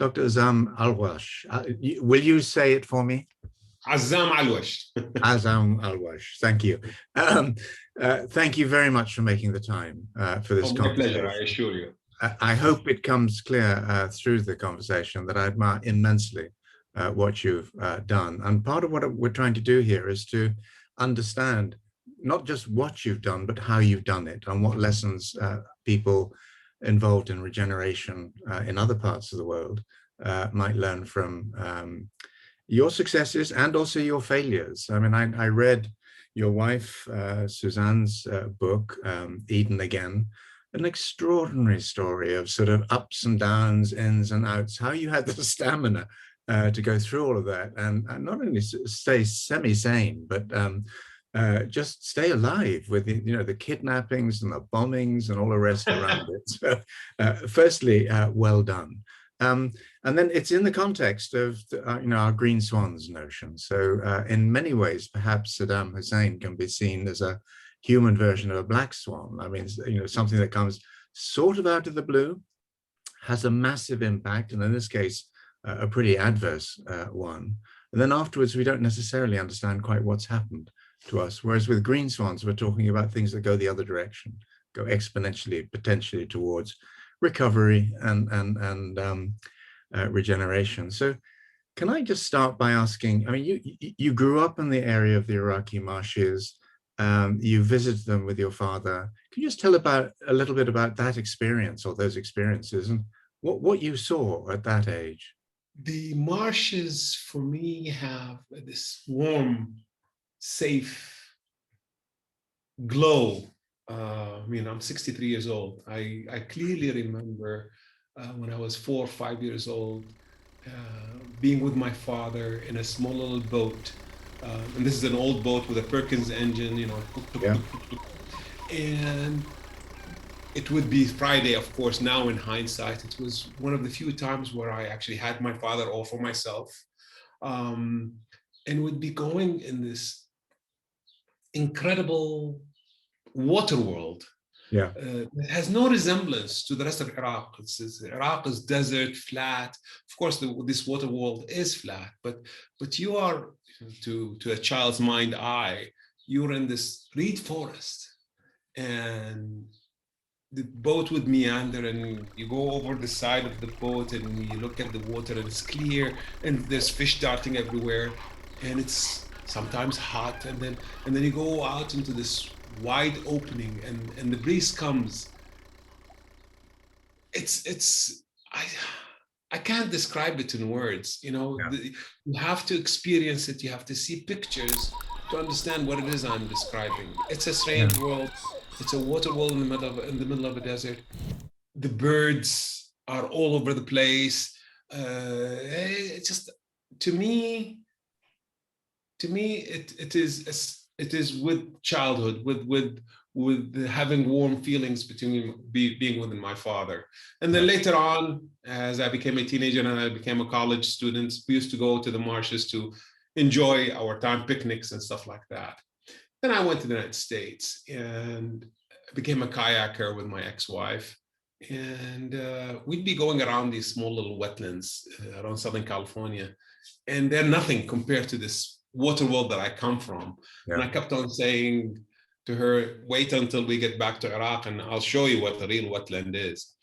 Dr. Azzam Alwash. Will you say it for me? Azzam Alwash. Azzam Alwash. Thank you. Thank you very much for making the time for this conversation. My pleasure, I assure you. I hope it comes clear through the conversation that I admire immensely what you've done. And part of what we're trying to do here is to understand not just what you've done, but how you've done it and what lessons people involved in regeneration in other parts of the world might learn from your successes and also your failures. I mean, I read your wife, Suzanne's book, Eden Again, an extraordinary story of sort of ups and downs, ins and outs, how you had the stamina to go through all of that and not only stay semi-sane, but just stay alive with the kidnappings and the bombings and all the rest around it. So, firstly, well done. And then it's in the context of our green swans notion. So in many ways, perhaps Saddam Hussein can be seen as a human version of a black swan. I mean, something that comes sort of out of the blue, has a massive impact, and in this case, a pretty adverse one. And then afterwards, we don't necessarily understand quite what's happened to us. Whereas with green swans, we're talking about things that go the other direction, go exponentially, potentially towards recovery and regeneration. So can I just start by asking, I mean, you grew up in the area of the Iraqi Marshes, you visited them with your father. Can you just tell a little bit about that experience or those experiences and what you saw at that age? The marshes for me have this warm, safe glow. I mean, I'm 63 years old. I clearly remember when I was 4 or 5 years old, being with my father in a small little boat. And this is an old boat with a Perkins engine, Yeah. And it would be Friday, of course. Now in hindsight, it was one of the few times where I actually had my father all for myself, and would be going in this incredible water world. Yeah. It has no resemblance to the rest of Iraq. Iraq is desert, flat. Of course, this water world is flat, but you are, to a child's mind eye, you're in this reed forest, and the boat would meander, and you go over the side of the boat, and you look at the water, and it's clear, and there's fish darting everywhere, and it's sometimes hot, and then you go out into this wide opening, and the breeze comes. I can't describe it in words. Yeah. You have to experience it. You have to see pictures to understand what it is I'm describing. It's a strange world. It's a water world in the middle of a desert. The birds are all over the place. It's just, to me, it is with childhood, with having warm feelings between being with my father. And then later on, as I became a teenager and I became a college student, we used to go to the marshes to enjoy our time, picnics and stuff like that. Then I went to the United States and became a kayaker with my ex-wife. And we'd be going around these small little wetlands around Southern California. And they're nothing compared to this water world that I come from. Yeah. And I kept on saying to her, wait until we get back to Iraq and I'll show you what the real wetland is.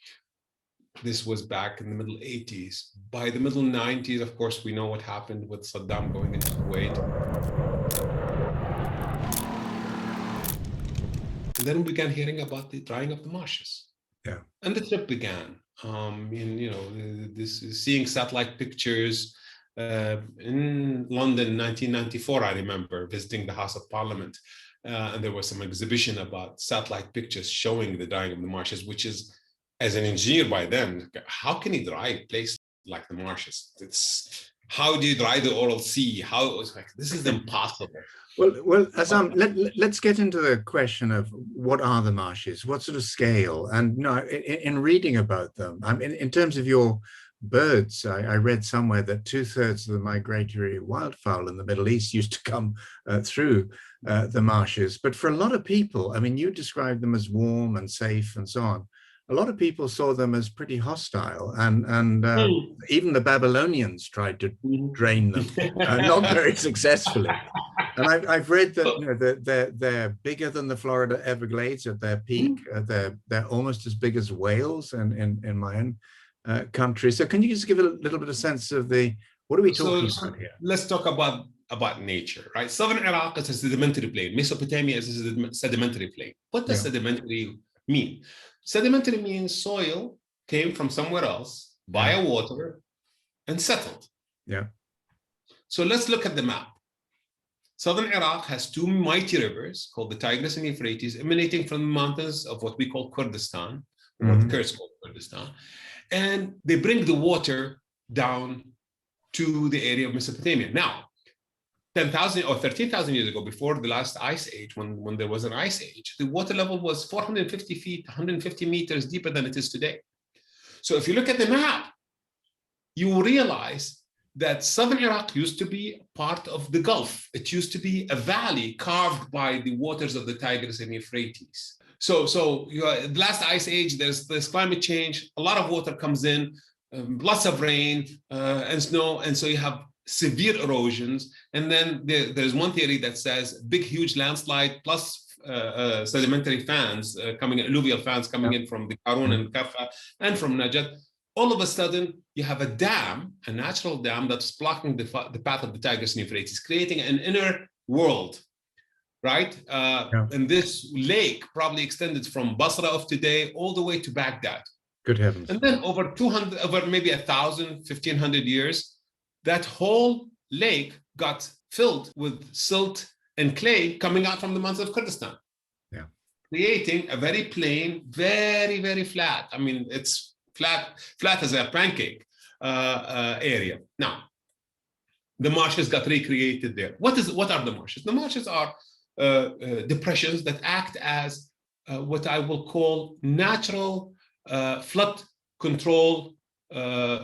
This was back in the middle 80s. By the middle 90s, of course, we know what happened with Saddam going into Kuwait. And then we began hearing about the drying of the marshes. Yeah. And the trip began. Seeing satellite pictures in London in 1994, I remember visiting the House of Parliament. And there was some exhibition about satellite pictures showing the drying of the marshes, which is, as an engineer by then, how can you dry a place like the marshes? How do you dry the Oral Sea? This is impossible. Well, Azzam, let's get into the question of what are the marshes? What sort of scale? And in reading about them, I mean, in terms of your birds, I read somewhere that 2/3 of the migratory wildfowl in the Middle East used to come through the marshes. But for a lot of people, I mean, you describe them as warm and safe and so on. a lot of people saw them as pretty hostile, and even the Babylonians tried to drain them, not very successfully. And I've read that, you know, they're bigger than the Florida Everglades at their peak. They're almost as big as Wales in my own country. So can you just give a little bit of sense of what are we talking about here? Let's talk about nature, right? Southern Iraq is a sedimentary plain. Mesopotamia is a sedimentary plain. What does sedimentary mean? Sedimentary means soil came from somewhere else via water and settled. Yeah. So let's look at the map. Southern Iraq has two mighty rivers called the Tigris and Euphrates, emanating from the mountains of what we call Kurdistan, or the Kurds call Kurdistan. And they bring the water down to the area of Mesopotamia. Now, 10,000 or 13,000 years ago, before the last ice age, when there was an ice age, the water level was 450 feet, 150 meters deeper than it is today. So if you look at the map, you will realize that Southern Iraq used to be part of the Gulf. It used to be a valley carved by the waters of the Tigris and Euphrates. So the last ice age, there's climate change, a lot of water comes in, lots of rain and snow, and so you have severe erosions. And then there's one theory that says big, huge landslide plus sedimentary fans alluvial fans coming in from the Karun and Kaffa and from Najad. All of a sudden, you have a dam, a natural dam that's blocking the path of the Tigris and Euphrates, creating an inner world, right? And this lake probably extended from Basra of today all the way to Baghdad. Good heavens. And then over maybe 1,000, 1,500 years, that whole lake got filled with silt and clay coming out from the mountains of Kurdistan. Yeah. Creating a very plain, very, very flat. I mean, it's flat as a pancake area. Now, the marshes got recreated there. What are the marshes? The marshes are depressions that act as what I will call natural flood control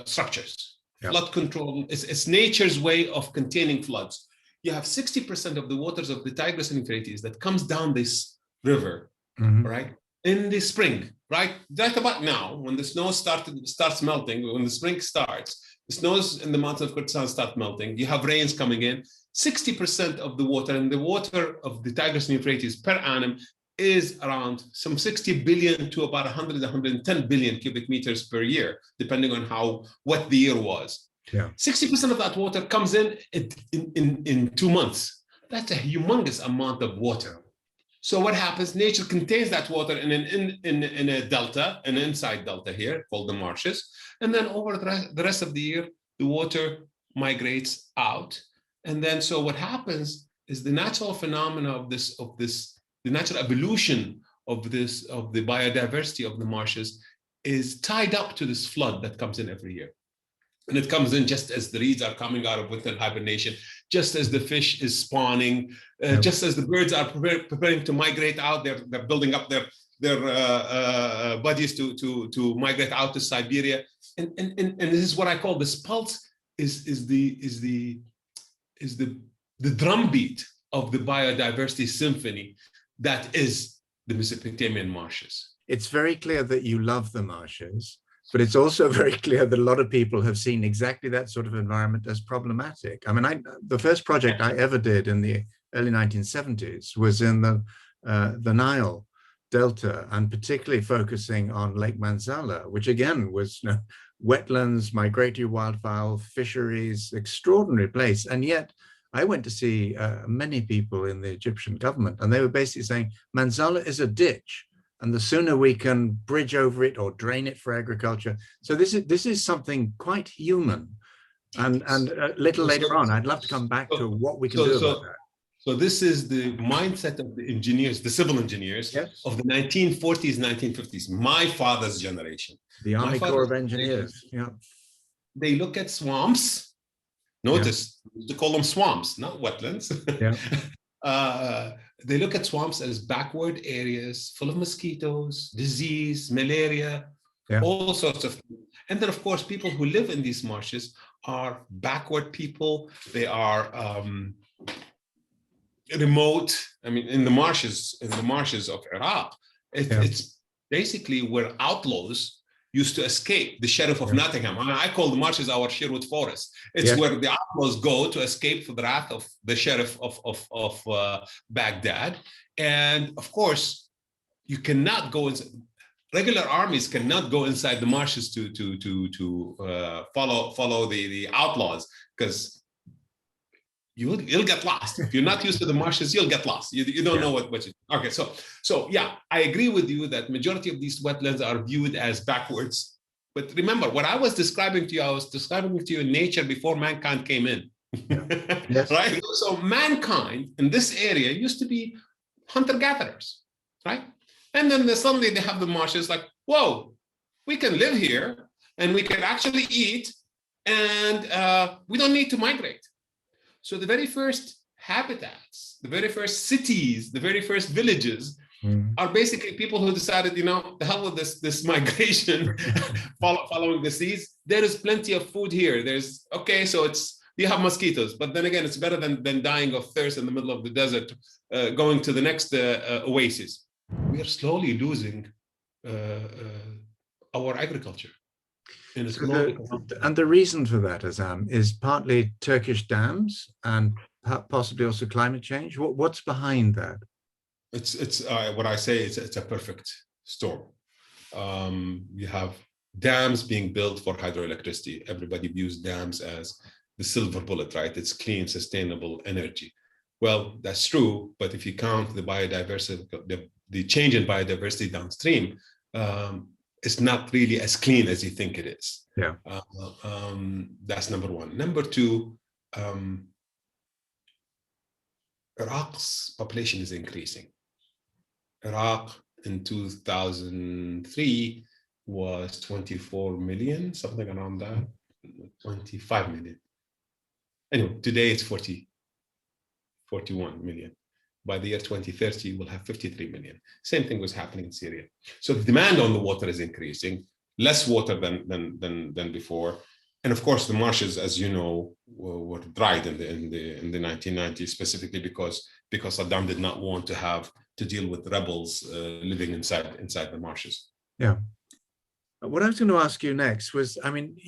structures. Yeah. Flood control is nature's way of containing floods. You have 60% of the waters of the Tigris and Euphrates that comes down this river, right? In the spring, right? Right about now, when the snow starts melting, when the spring starts, the snows in the mountains of Kurdistan start melting. You have rains coming in. 60% of the water, and the water of the Tigris and Euphrates per annum is around some 60 billion to about 100, 110 billion cubic meters per year, depending on how wet the year was. Yeah. 60% of that water comes in 2 months. That's a humongous amount of water. So what happens? Nature contains that water in a delta, an inside delta here called the marshes, and then over the rest of the year, the water migrates out. And then so what happens is the natural phenomena of the natural evolution of the biodiversity of the marshes is tied up to this flood that comes in every year. And it comes in just as the reeds are coming out of winter hibernation, just as the fish is spawning, just as the birds are preparing to migrate out. They're building up their bodies to migrate out to Siberia. And this is what I call this pulse is the drumbeat of the biodiversity symphony that is the Mesopotamian marshes. It's very clear that you love the marshes, but it's also very clear that a lot of people have seen exactly that sort of environment as problematic. I mean, the first project I ever did in the early 1970s was in the Nile Delta, and particularly focusing on Lake Manzala, which again was wetlands, migratory wildfowl, fisheries, extraordinary place. And yet I went to see many people in the Egyptian government, and they were basically saying, Manzala is a ditch, and the sooner we can bridge over it or drain it for agriculture. So this is something quite human. And a little later on, I'd love to come back to what we can do about that. So this is the mindset of the engineers, the civil engineers of the 1940s, 1950s, my father's generation. The Army Corps of Engineers, They look at swamps. Notice, to call them swamps, not wetlands. They look at swamps as backward areas full of mosquitoes, disease, malaria, all sorts of things. And then, of course, people who live in these marshes are backward people. They are remote. I mean, in the marshes of Iraq, it's basically where outlaws used to escape. The sheriff of Nottingham. I call the marshes our Sherwood Forest. It's where the outlaws go to escape from the wrath of the sheriff of Baghdad. And of course, you cannot go inside. Regular armies cannot go inside the marshes to follow the outlaws, because you'll get lost. If you're not used to the marshes, you'll get lost. You don't know what you. Okay, so yeah, I agree with you that majority of these wetlands are viewed as backwards. But remember, what I was describing to you, I was describing to you nature before mankind came in. Right? So mankind in this area used to be hunter-gatherers, right? And then suddenly they have the marshes, like, whoa, we can live here and we can actually eat, and we don't need to migrate. So the very first habitats, the very first cities, the very first villages are basically people who decided, the hell with this migration, following the seas. There is plenty of food here. So you have mosquitoes, but then again, it's better than dying of thirst in the middle of the desert, going to the next oasis. We are slowly losing our agriculture. And the reason for that, Azzam, is partly Turkish dams and possibly also climate change. What's behind that? It's what I say. It's a perfect storm. You have dams being built for hydroelectricity. Everybody views dams as the silver bullet, right? It's clean, sustainable energy. Well, that's true, but if you count the biodiversity, the change in biodiversity downstream, it's not really as clean as you think it is. That's number one. Number two, Iraq's population is increasing. Iraq in 2003 was 24 million, something around that, 25 million. Anyway, today it's 41 million. By the year 2030, we'll have 53 million. Same thing was happening in Syria. So the demand on the water is increasing, less water than before. And of course, the marshes, as you know, were dried in the 1990s, specifically because Saddam did not want to deal with rebels living inside the marshes. Yeah. What I was going to ask you next was,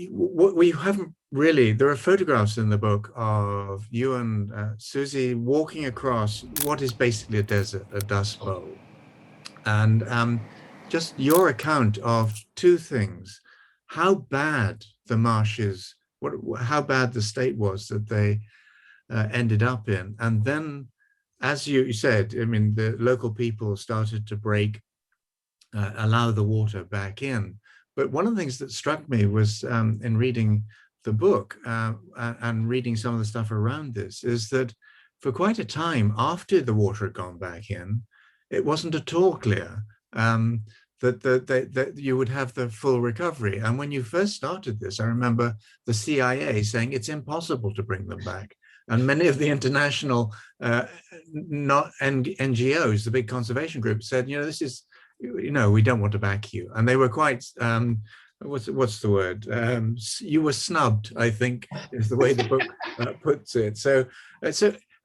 what we haven't really, there are photographs in the book of you and Susie walking across what is basically a desert, a dust bowl. And just your account of two things: how bad the marshes, how bad the state was that they ended up in. And then, as you said, the local people started to allow the water back in. But one of the things that struck me was in reading the book and reading some of the stuff around this is that for quite a time after the water had gone back in, it wasn't at all clear that you would have the full recovery. And when you first started this, I remember the CIA saying it's impossible to bring them back. And many of the international NGOs, the big conservation groups, said, this is, we don't want to back you. And they were quite, what's the word? You were snubbed, I think, is the way the book puts it. So a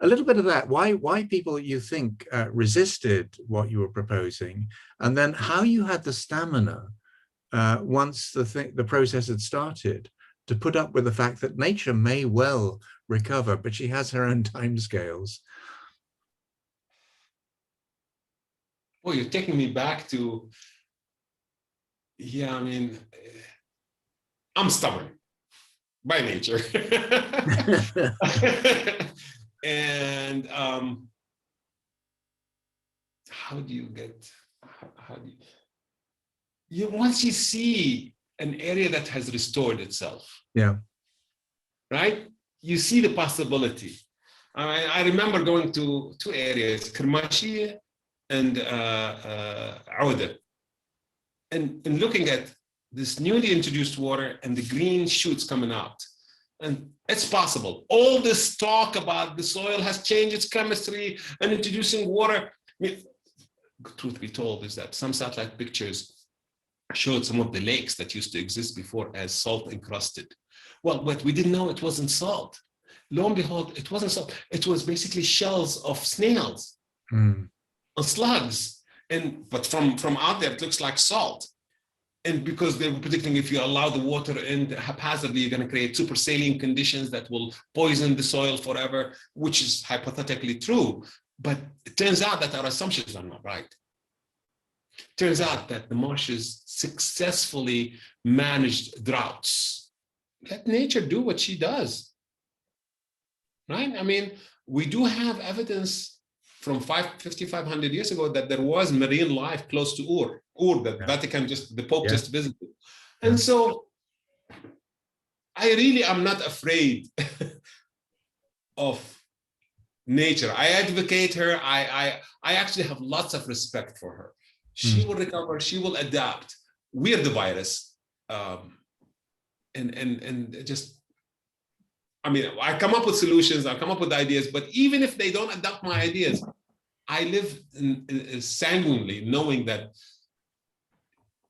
little bit of that, why people, you think, resisted what you were proposing, and then how you had the stamina once the process had started to put up with the fact that nature may well recover, but she has her own timescales. Well, you're taking me back to, I'm stubborn by nature. And once you see an area that has restored itself, right? You see the possibility. I remember going to two areas, Kermashi and Auda, and looking at this newly introduced water and the green shoots coming out. And it's possible. All this talk about the soil has changed its chemistry and introducing water. Truth be told is that some satellite pictures showed some of the lakes that used to exist before as salt encrusted. Well, but we didn't know it wasn't salt. Lo and behold, it wasn't salt. It was basically shells of snails and slugs. but from out there, it looks like salt. And because they were predicting if you allow the water in haphazardly, you're going to create super saline conditions that will poison the soil forever, which is hypothetically true. But it turns out that our assumptions are not right. It turns out that the marshes successfully managed droughts. Let nature do what she does, right? I mean, we do have evidence from 5,500 years ago that there was marine life close to Ur, that Vatican the Pope just visited. And so I really am not afraid of nature. I advocate her. I actually have lots of respect for her. She will recover, she will adapt. We're the virus. And just, I mean, I come up with solutions, I come up with ideas, but even if they don't adopt my ideas, I live sanguinely knowing that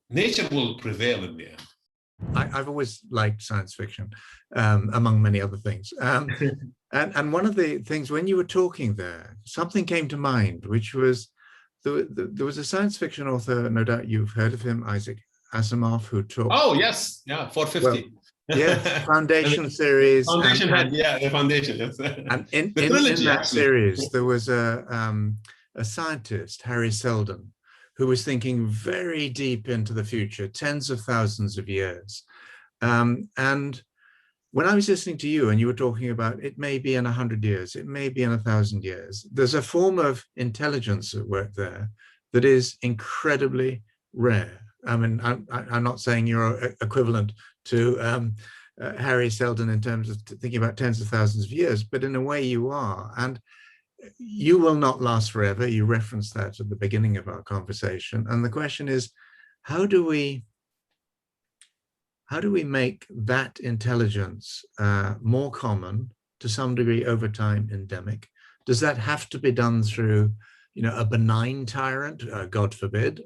nature will prevail in the end. I've always liked science fiction, among many other things. And one of the things, when you were talking there, something came to mind, which was, there was a science fiction author, no doubt you've heard of him, Isaac Asimov, who talked. Oh, yes. Yeah, 450. Yes, Foundation series. Foundation the Foundation. Yes. And in that series, there was a scientist, Harry Seldon, who was thinking very deep into the future, tens of thousands of years. And when I was listening to you and you were talking about it may be in 100 years, it may be in 1,000 years, there's a form of intelligence at work there that is incredibly rare. I mean, I'm not saying you're equivalent to Harry Seldon in terms of thinking about tens of thousands of years, but in a way you are. And you will not last forever. You referenced that at the beginning of our conversation. And the question is, how do we make that intelligence more common, to some degree over time endemic? Does that have to be done through, a benign tyrant, God forbid,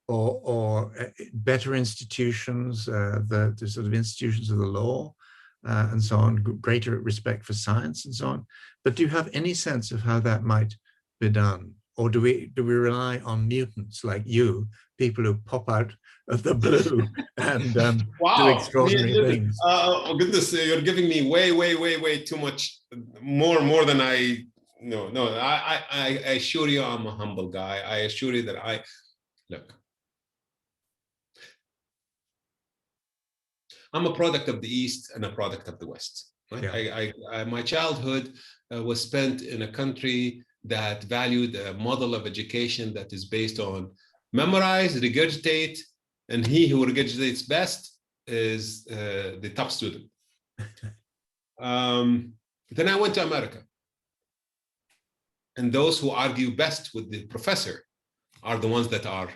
or better institutions, the sort of institutions of the law, and so on, greater respect for science and so on? But do you have any sense of how that might be done? Or do we rely on mutants like you, people who pop out of the blue and do extraordinary things? Oh goodness, you're giving me way too much, more than I know. No, I assure you I'm a humble guy. I assure you that look, I'm a product of the East and a product of the West. Right? Yeah. My childhood was spent in a country that valued a model of education that is based on memorize, regurgitate, and he who regurgitates best is the top student. Then I went to America. And those who argue best with the professor are the ones that are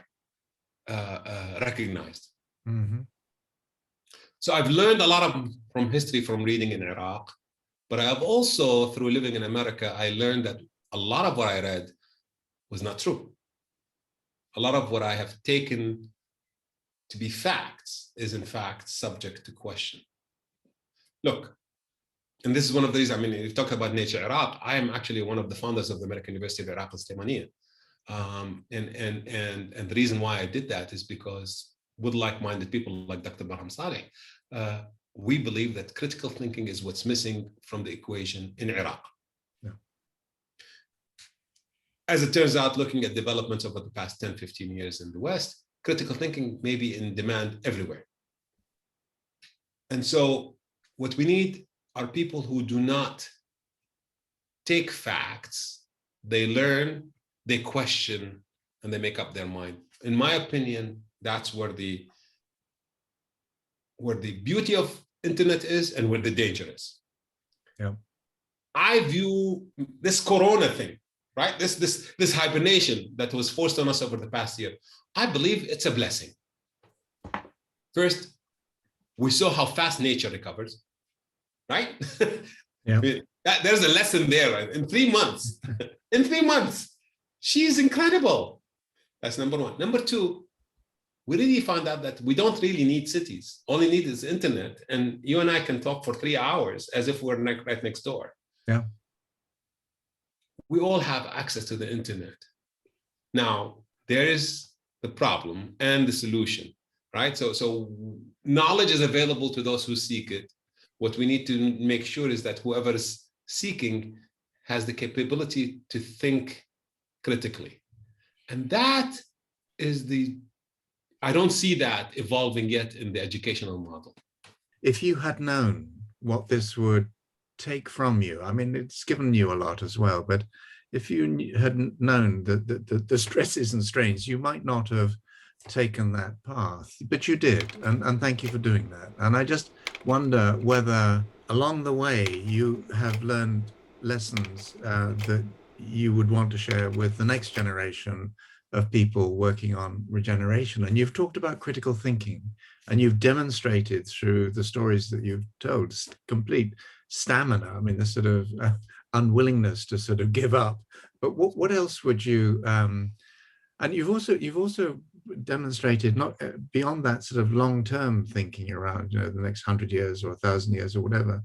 recognized. Mm-hmm. So I've learned a lot from history from reading in Iraq, but I have also, through living in America, I learned that a lot of what I read was not true. A lot of what I have taken to be facts is in fact subject to question. Look, and this is one of the reasons, I mean, you talk about Nature Iraq, I am actually one of the founders of the American University of Iraq al-Sulaymaniya. And the reason why I did that is because with like-minded people like Dr. Barham Saleh, we believe that critical thinking is what's missing from the equation in Iraq. Yeah. As it turns out, looking at developments over the past 10, 15 years in the West, critical thinking may be in demand everywhere. And so what we need are people who do not take facts, they learn, they question, and they make up their mind. In my opinion, that's where the beauty of internet is and where the danger is. Yeah. I view this Corona thing, right? This hibernation that was forced on us over the past year, I believe it's a blessing. First, we saw how fast nature recovers, right? Yeah. There's a lesson there, right? In 3 months. In 3 months, she's incredible. That's number one. Number two, we really found out that we don't really need cities. All we need is internet. And you and I can talk for 3 hours as if we're right next door. Yeah. We all have access to the internet. Now, there is the problem and the solution, right? So knowledge is available to those who seek it. What we need to make sure is that whoever is seeking has the capability to think critically. And that is I don't see that evolving yet in the educational model. If you had known what this would take from you, I mean, it's given you a lot as well, but if you hadn't known the stresses and strains, you might not have taken that path, but you did. And thank you for doing that. And I just wonder whether along the way you have learned lessons that you would want to share with the next generation of people working on regeneration. And you've talked about critical thinking, and you've demonstrated through the stories that you've told complete stamina. I mean, the sort of unwillingness to sort of give up. But what else would you? And you've also demonstrated, not beyond that sort of long-term thinking around, the next 100 years or 1,000 years or whatever,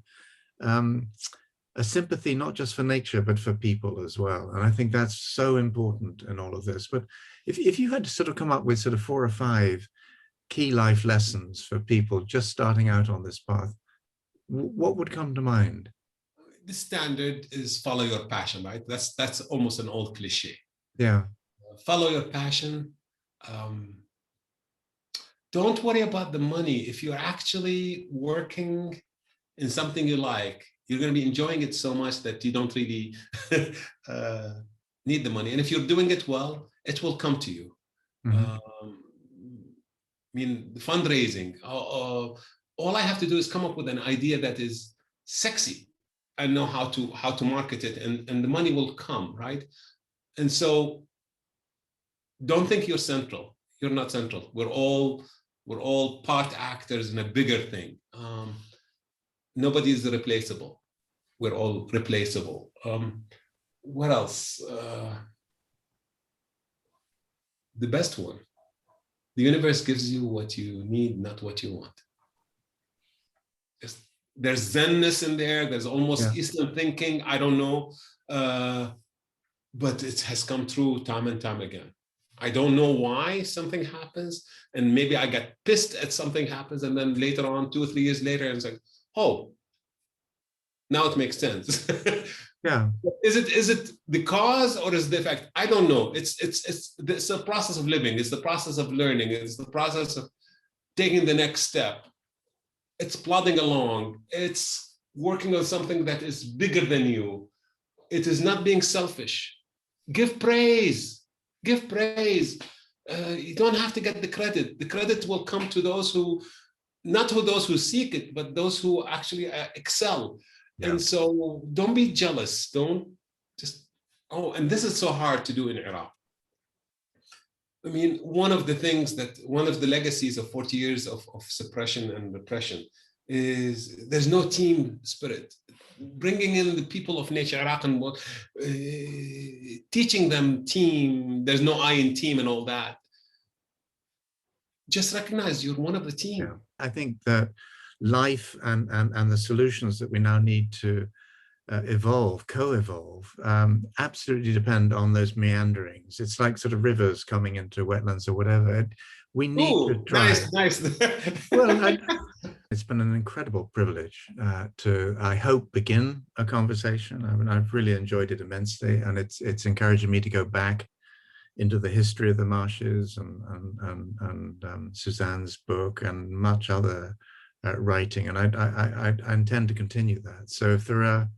a sympathy not just for nature but for people as well. And I think that's so important in all of this. But if you had to sort of come up with sort of 4 or 5 key life lessons for people just starting out on this path, what would come to mind? The standard is follow your passion, right? That's almost an old cliche. Yeah. Follow your passion. Don't worry about the money. If you're actually working in something you like, you're going to be enjoying it so much that you don't really need the money. And if you're doing it well, it will come to you. I mean, the fundraising, all I have to do is come up with an idea that is sexy. I know how to market it, and the money will come, right? And so don't think you're central. You're not central. We're all part actors in a bigger thing. Nobody is replaceable. We're all replaceable. What else? The best one. The universe gives you what you need, not what you want. There's Zenness in there. There's almost Eastern thinking. I don't know. But it has come true time and time again. I don't know why something happens. And maybe I get pissed at something happens. And then later on, 2 or 3 years later, it's like, oh, now it makes sense. Yeah. Is it the cause or is the effect? I don't know. It's a process of living. It's the process of learning. It's the process of taking the next step. It's plodding along. It's working on something that is bigger than you. It is not being selfish. Give praise. Give praise. You don't have to get the credit. The credit will come to those who, not to those who seek it, but those who actually excel. Yeah. And so don't be jealous. Don't just, and this is so hard to do in Iraq. I mean, one of the legacies of 40 years of suppression and repression is there's no team spirit. Bringing in the people of nature, Iraq, and teaching them team, there's no I in team and all that. Just recognize you're one of the team. Yeah. I think that life and the solutions that we now need to co-evolve, absolutely depend on those meanderings. It's like sort of rivers coming into wetlands or whatever. We need to try. Nice. Well, it's been an incredible privilege to, I hope, begin a conversation. I mean, I've really enjoyed it immensely, and it's encouraging me to go back into the history of the marshes and Suzanne's book and much other writing, and I intend to continue that. So if there are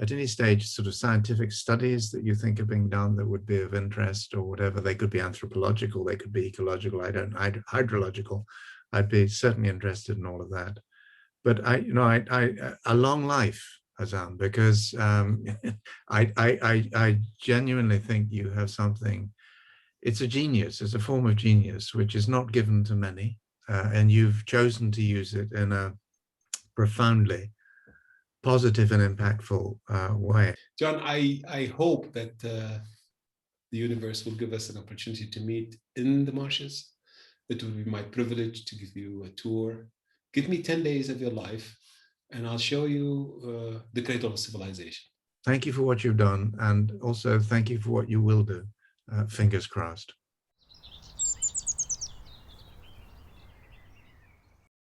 at any stage sort of scientific studies that you think are being done that would be of interest or whatever, they could be anthropological, they could be ecological, hydrological, I'd be certainly interested in all of that. But a long life, Azzam, because I genuinely think you have something. It's a genius, it's a form of genius which is not given to many, and you've chosen to use it in a profoundly positive and impactful way. John, I hope that the universe will give us an opportunity to meet in the marshes. It will be my privilege to give you a tour. Give me 10 days of your life, and I'll show you the cradle of civilization. Thank you for what you've done, and also thank you for what you will do. Fingers crossed.